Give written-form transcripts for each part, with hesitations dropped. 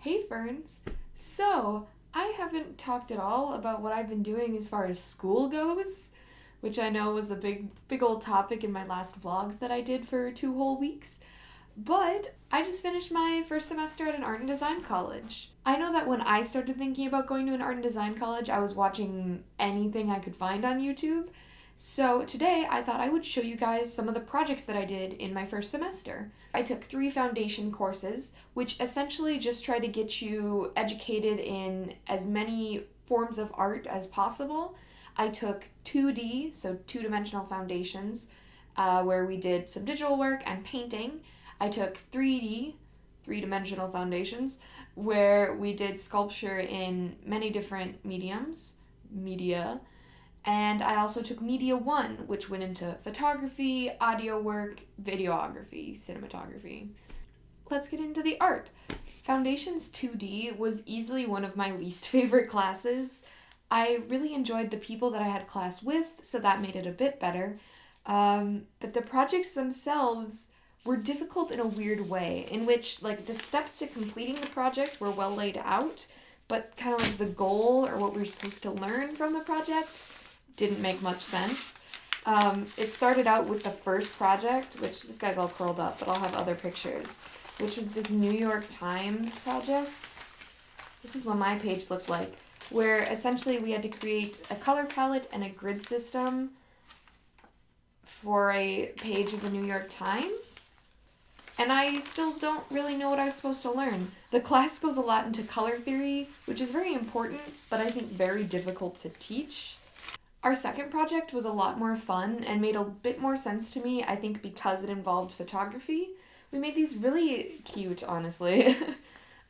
Hey Ferns! So, I haven't talked at all about what I've been doing as far as school goes, which I know was a big old topic in my last vlogs that I did for 2 whole weeks. But I just finished my first semester at an art and design college. I know that when I started thinking about going to an art and design college, I was watching anything I could find on YouTube. So today I thought I would show you guys some of the projects that I did in my first semester. I took 3 foundation courses, which essentially just try to get you educated in as many forms of art as possible. I took 2D, so two-dimensional foundations, where we did some digital work and painting. I took 3D, three-dimensional foundations, where we did sculpture in many different media. And I also took Media 1, which went into photography, audio work, videography, cinematography. Let's get into the art. Foundations 2D was easily one of my least favorite classes. I really enjoyed the people that I had class with, so that made it a bit better. But the projects themselves were difficult in a weird way, in which the steps to completing the project were well laid out, but kind of the goal or what we were supposed to learn from the project didn't make much sense. It started out with the first project, which this guy's all curled up, but I'll have other pictures, which was this New York Times project. This is what my page looked like, where essentially we had to create a color palette and a grid system for a page of the New York Times. And I still don't really know what I was supposed to learn. The class goes a lot into color theory, which is very important, but I think very difficult to teach. Our second project was a lot more fun and made a bit more sense to me, I think because it involved photography. We made these really cute, honestly,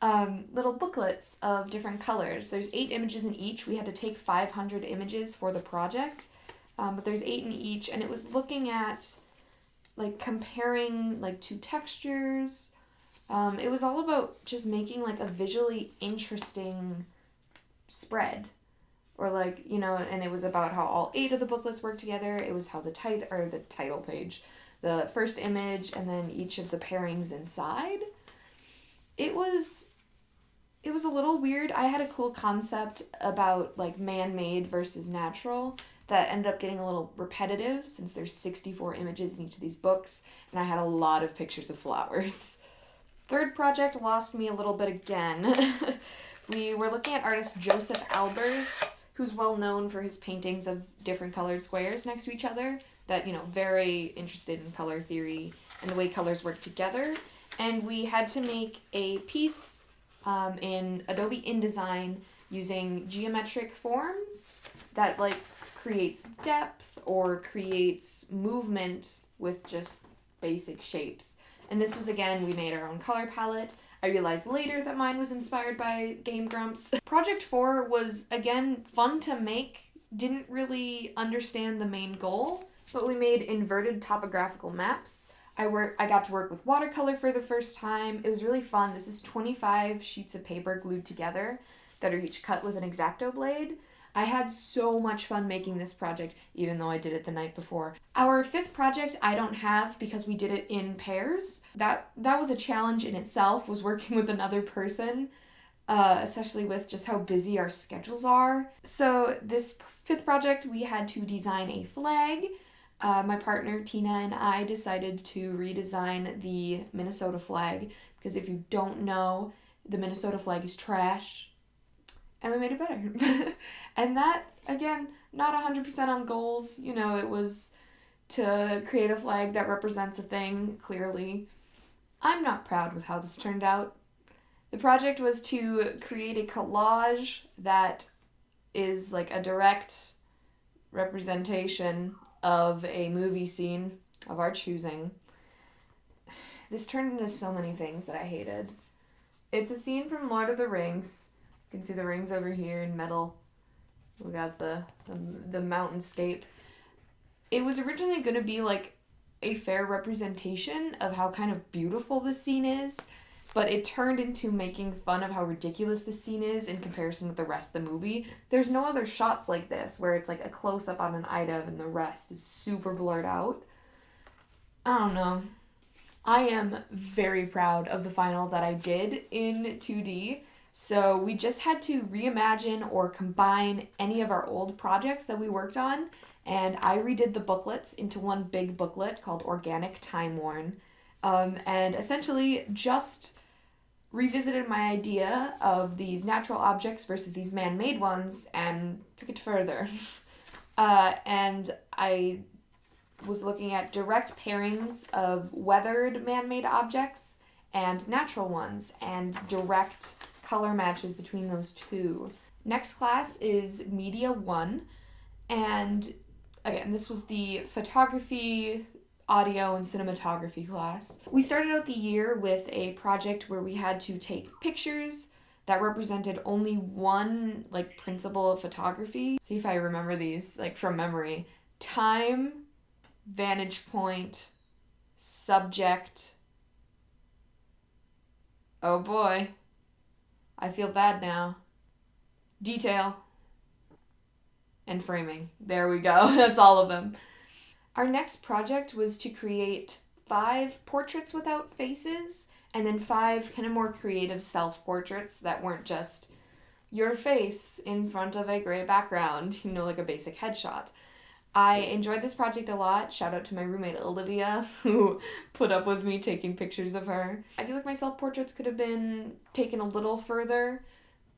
little booklets of different colors. There's 8 images in each. We had to take 500 images for the project, but there's 8 in each, and it was looking at comparing 2 textures. It was all about just making a visually interesting spread. Or and it was about how all 8 of the booklets work together. It was how the title page, the first image, and then each of the pairings inside. It was a little weird. I had a cool concept about man-made versus natural that ended up getting a little repetitive since there's 64 images in each of these books, and I had a lot of pictures of flowers. Third project lost me a little bit again. We were looking at artist Joseph Albers, who's well known for his paintings of different colored squares next to each other, that, very interested in color theory and the way colors work together. And we had to make a piece in Adobe InDesign using geometric forms that creates depth or creates movement with just basic shapes. And this was, again, we made our own color palette. I realized later that mine was inspired by Game Grumps. Project 4 was, again, fun to make. Didn't really understand the main goal, but we made inverted topographical maps. I got to work with watercolor for the first time. It was really fun. This is 25 sheets of paper glued together that are each cut with an X-Acto blade. I had so much fun making this project, even though I did it the night before. Our 5th project I don't have because we did it in pairs. That was a challenge in itself, was working with another person, especially with just how busy our schedules are. So this 5th project, we had to design a flag. My partner Tina and I decided to redesign the Minnesota flag, because if you don't know, the Minnesota flag is trash. And we made it better. And that, again, not 100% on goals. It was to create a flag that represents a thing, clearly. I'm not proud with how this turned out. The project was to create a collage that is a direct representation of a movie scene of our choosing. This turned into so many things that I hated. It's a scene from Lord of the Rings. You can see the rings over here in metal. We got the mountainscape. It was originally going to be a fair representation of how kind of beautiful this scene is, but it turned into making fun of how ridiculous this scene is in comparison with the rest of the movie. There's no other shots like this where it's a close-up on an item and the rest is super blurred out. I don't know. I am very proud of the final that I did in 2D. So we just had to reimagine or combine any of our old projects that we worked on, and I redid the booklets into one big booklet called Organic Time Worn, and essentially just revisited my idea of these natural objects versus these man-made ones and took it further. And I was looking at direct pairings of weathered man-made objects and natural ones and direct color matches between those two. Next class is Media 1, and again, this was the photography, audio, and cinematography class. We started out the year with a project where we had to take pictures that represented only one principle of photography. See if I remember these from memory. Time, vantage point, subject. Oh boy. I feel bad now. Detail. And framing. There we go. That's all of them. Our next project was to create 5 portraits without faces, and then 5 kind of more creative self-portraits that weren't just your face in front of a gray background, like a basic headshot. I enjoyed this project a lot. Shout out to my roommate Olivia, who put up with me taking pictures of her. I feel like my self-portraits could have been taken a little further,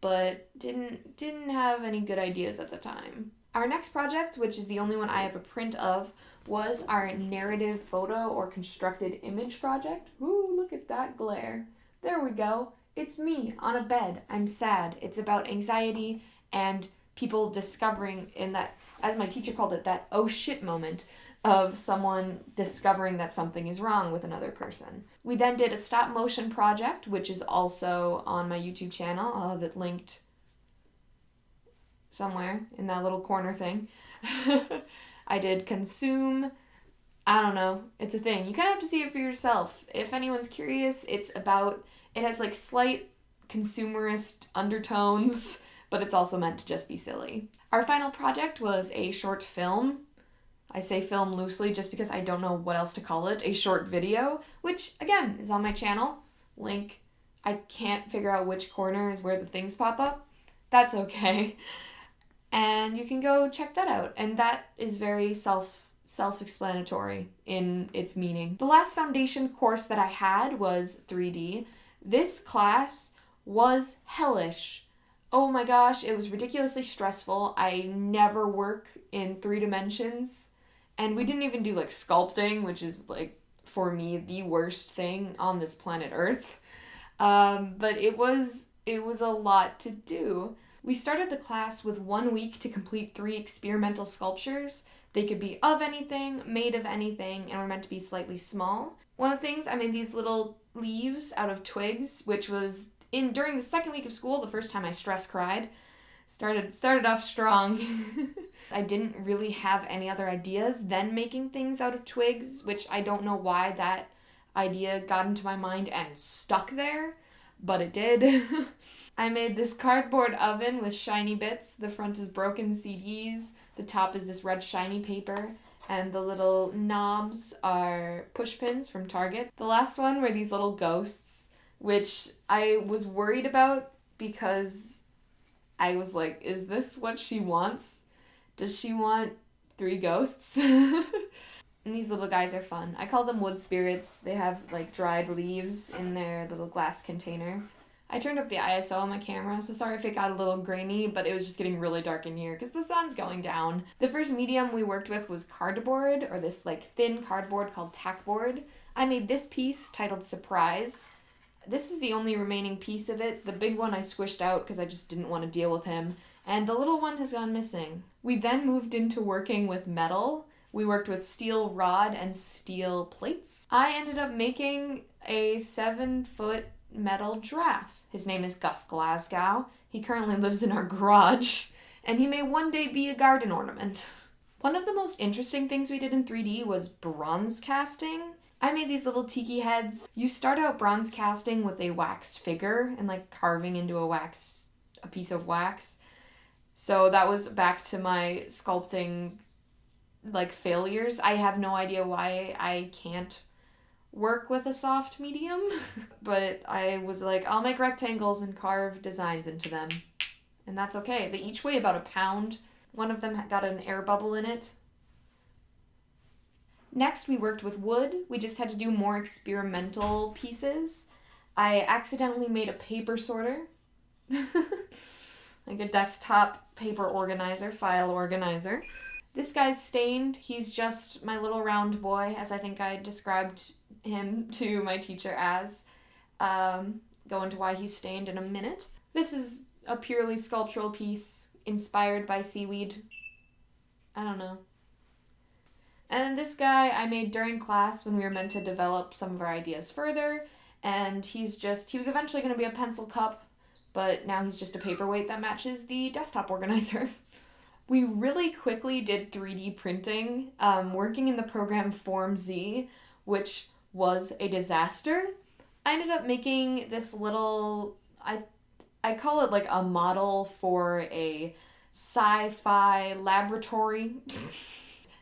but didn't have any good ideas at the time. Our next project, which is the only one I have a print of, was our narrative photo or constructed image project. Ooh, look at that glare. There we go. It's me on a bed. I'm sad. It's about anxiety and people discovering in that, as my teacher called it, that oh shit moment of someone discovering that something is wrong with another person. We then did a stop motion project, which is also on my YouTube channel. I'll have it linked somewhere in that little corner thing. I did consume. I don't know. It's a thing. You kind of have to see it for yourself. If anyone's curious, it has slight consumerist undertones, but it's also meant to just be silly. Our final project was a short film. I say film loosely just because I don't know what else to call it. A short video, which again is on my channel. Link. I can't figure out which corner is where the things pop up. That's okay. And you can go check that out. And that is very self-explanatory in its meaning. The last foundation course that I had was 3D. This class was hellish. Oh my gosh, it was ridiculously stressful. I never work in 3 dimensions. And we didn't even do sculpting, which is for me the worst thing on this planet Earth. But it was a lot to do. We started the class with 1 week to complete 3 experimental sculptures. They could be of anything, made of anything, and were meant to be slightly small. One of the things, I made these little leaves out of twigs, which was during the second week of school, the first time I stress cried. Started off strong. I didn't really have any other ideas then making things out of twigs, which I don't know why that idea got into my mind and stuck there, but it did. I made this cardboard oven with shiny bits. The front is broken CDs. The top is this red shiny paper. And the little knobs are push pins from Target. The last one were these little ghosts, which I was worried about because I was like, is this what she wants? Does she want 3 ghosts? And these little guys are fun. I call them wood spirits. They have dried leaves in their little glass container. I turned up the ISO on my camera, so sorry if it got a little grainy, but it was just getting really dark in here because the sun's going down. The first medium we worked with was cardboard, or this thin cardboard called tackboard. I made this piece titled Surprise. This is the only remaining piece of it. The big one I squished out because I just didn't want to deal with him, and the little one has gone missing. We then moved into working with metal. We worked with steel rod and steel plates. I ended up making a 7-foot metal giraffe. His name is Gus Glasgow. He currently lives in our garage, and he may one day be a garden ornament. One of the most interesting things we did in 3D was bronze casting. I made these little tiki heads. You start out bronze casting with a waxed figure and carving into a piece of wax. So that was back to my sculpting failures. I have no idea why I can't work with a soft medium, but I was like, I'll make rectangles and carve designs into them. And that's okay. They each weigh about a pound. One of them got an air bubble in it. Next, we worked with wood. We just had to do more experimental pieces. I accidentally made a paper sorter. Like a desktop paper organizer, file organizer. This guy's stained. He's just my little round boy, as I think I described him to my teacher as. Go into why he's stained in a minute. This is a purely sculptural piece inspired by seaweed. I don't know. And then this guy I made during class when we were meant to develop some of our ideas further. And he was eventually going to be a pencil cup, but now he's just a paperweight that matches the desktop organizer. We really quickly did 3D printing, working in the program Form Z, which was a disaster. I ended up making this little, I call it like a model for a sci-fi laboratory.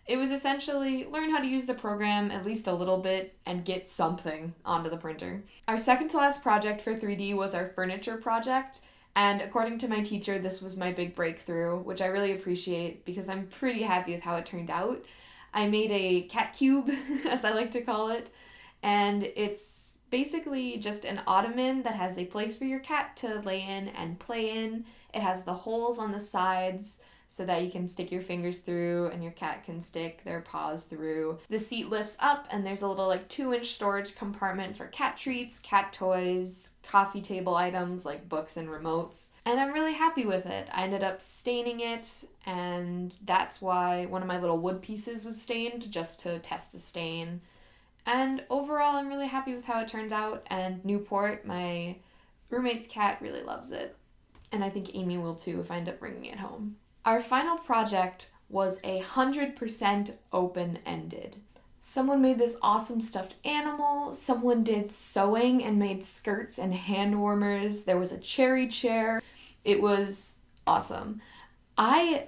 It was essentially learn how to use the program at least a little bit and get something onto the printer. Our second to last project for 3D was our furniture project, and according to my teacher, this was my big breakthrough, which I really appreciate because I'm pretty happy with how it turned out. I made a cat cube, as I like to call it, and it's basically just an ottoman that has a place for your cat to lay in and play in. It has the holes on the sides so that you can stick your fingers through and your cat can stick their paws through. The seat lifts up and there's a little 2-inch storage compartment for cat treats, cat toys, coffee table items like books and remotes. And I'm really happy with it. I ended up staining it, and that's why one of my little wood pieces was stained, just to test the stain. And overall, I'm really happy with how it turns out, and Newport, my roommate's cat, really loves it. And I think Amy will too if I end up bringing it home. Our final project was 100% open-ended. Someone made this awesome stuffed animal, someone did sewing and made skirts and hand warmers, there was a cherry chair. It was awesome. I,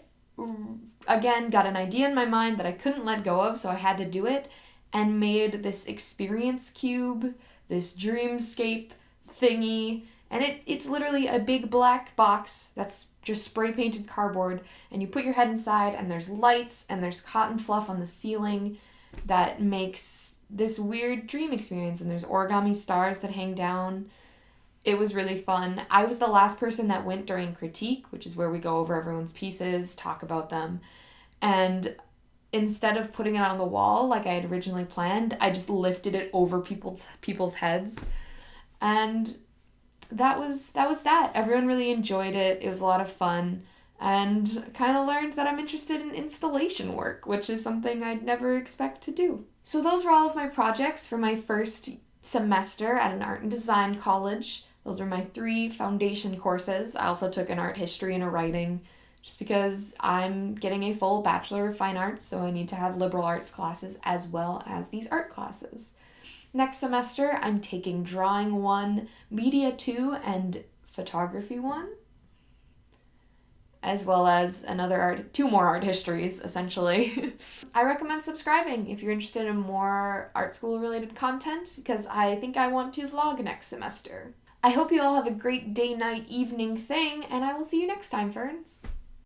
again, got an idea in my mind that I couldn't let go of, so I had to do it, and made this experience cube, this dreamscape thingy. And it's literally a big black box that's just spray painted cardboard, and you put your head inside and there's lights and there's cotton fluff on the ceiling that makes this weird dream experience, and there's origami stars that hang down. It was really fun. I was the last person that went during critique, which is where we go over everyone's pieces, talk about them. And instead of putting it on the wall like I had originally planned, I just lifted it over people's heads. And that was that. Everyone really enjoyed it. It was a lot of fun, and kind of learned that I'm interested in installation work, which is something I'd never expect to do. So those were all of my projects for my first semester at an art and design college. Those were my 3 foundation courses. I also took an art history and a writing, just because I'm getting a full Bachelor of Fine Arts, so I need to have liberal arts classes as well as these art classes. Next semester, I'm taking Drawing 1, Media 2, and Photography 1, as well as 2 more art histories, essentially. I recommend subscribing if you're interested in more art school related content, because I think I want to vlog next semester. I hope you all have a great day, night, evening thing, and I will see you next time, Ferns.